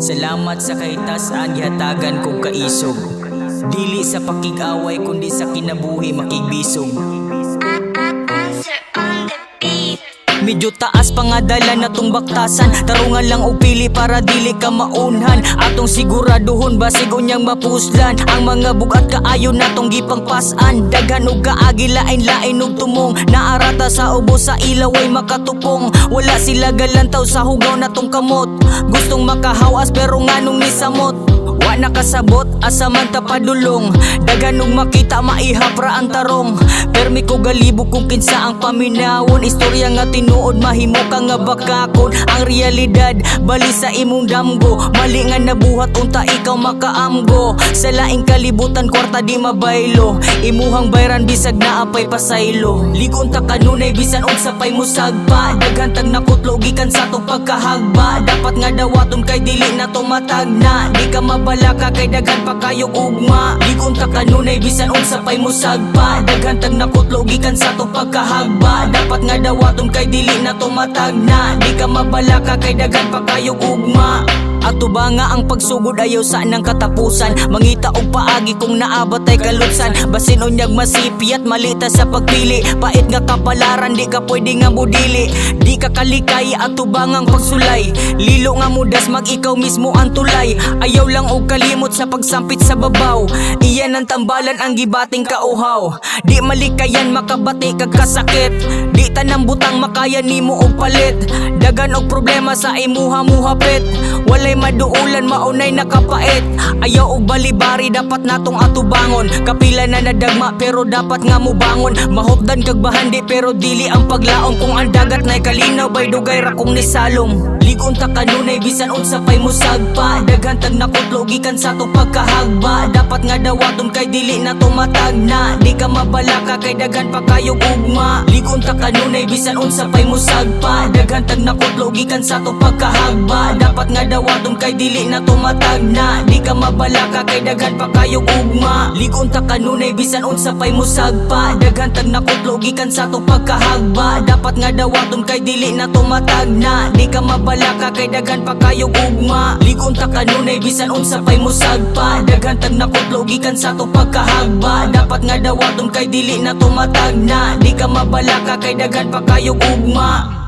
Salamat sa kahitasan gihatagan kong kaisog. Dili sa pakig-away kundi sa kinabuhi makigbisog. Medyo taas pangadala na tong baktasan. Tarungan lang og pili para dili ka maunhan. Atong siguraduhon basig unyang mapuslan. Ang mga bugat kaayo natong gipangpasan. Daghan og kaagi lain-lain og tumong. Naarata sa ubo sa ilaw ay makatupong. Wala sila galantaw sa hugaw natong kamot. Gustong makahawas pero nganong nisamot. Wa nakasabot asa man ta padulong. Daghan og makita maihapra ang tarong. Permi ko galibo kung kinsa ang paminawon. Istorya nga tinuod mahimo ka nga bakakon. Ang realidad bali sa imong damgo. Mali nga nabuhat unta ikaw makaamgo. Sa laing kalibutan kwarta di mabaylo. Imuhang bayran bisag naapay pasaylo. Ligon ta kanunay bisan unsa pay musagpa. Daghan tag nakutlo gikan sa tong pagkahagba. Dapat nga dawaton kay dili na to matagna. Di ka mabala ka kay daghan pa kayong ugma. Ligon ta kanunay bisan unsa pay musagpa. Daghan tag nakutlo gikan sa tong pagkahagba. Dapat nga dawaton kay dili na to matagna. Di ka mabala ka kay daghan pa kayong ugma. Ato ba nga ang pagsugod ayaw sa nang katapusan. Mangita og paagi kung naabot ay kalutsan. Basin unyag masipiyat malita sa pagpili. Pait nga kapalaran di ka pwede nga budili. Di ka kalikay ato ba nga ang pagsulay. Lilo nga mudas mag ikaw mismo ang tulay. Ayaw lang og kalimot sa pagsampit sa babaw. Iyan ang tambalan ang gibating kauhaw. Di malikayan makabati kag kasakit. Di tanang butang makaya nimo og palit. Dagan og problema sa imuha muhapit. Walay maduulan maunay nakapait. Ayaw og balibari dapat natong atubangon. Kapila na nadagma pero dapat nga mubangon. Mahupdan kag bahandi pero dili ang paglaom. Kung ang dagat na'y kalinaw bay dugay ra kong nisalom. Ligon ta kanunay bisan unsa pay musagpa. Daghan tag nakutlo gikan sa tong pagkahagba. Dapat nga dawaton kay dili na to matagna. Di ka mabala ka kay daghan pa kayong ugma. Ligon ta kanunay bisan unsa pay musagpa. Daghan tag nakutlo gikan sa tong pagkahagba. Dapat nga dawaton kay dili na to matagna. Di ka mabala ka kay daghan pa kayong ugma. Ligon ta kanunay bisan unsa pay musagpa. Daghan tag nakutlo gikan sa tong pagkahagba. Dapat nga dawaton kay dili na to matagna. Di ka mabala ka kay daghan pa kayong ugma. Ligon ta kanunay bisan unsa pay musagpa. Daghan tag nakutlo gikan sa tong pagkahagba. Dapat nga dawaton kay dili na to matagna. Di ka mabala ka kay daghan pa kayong ugma.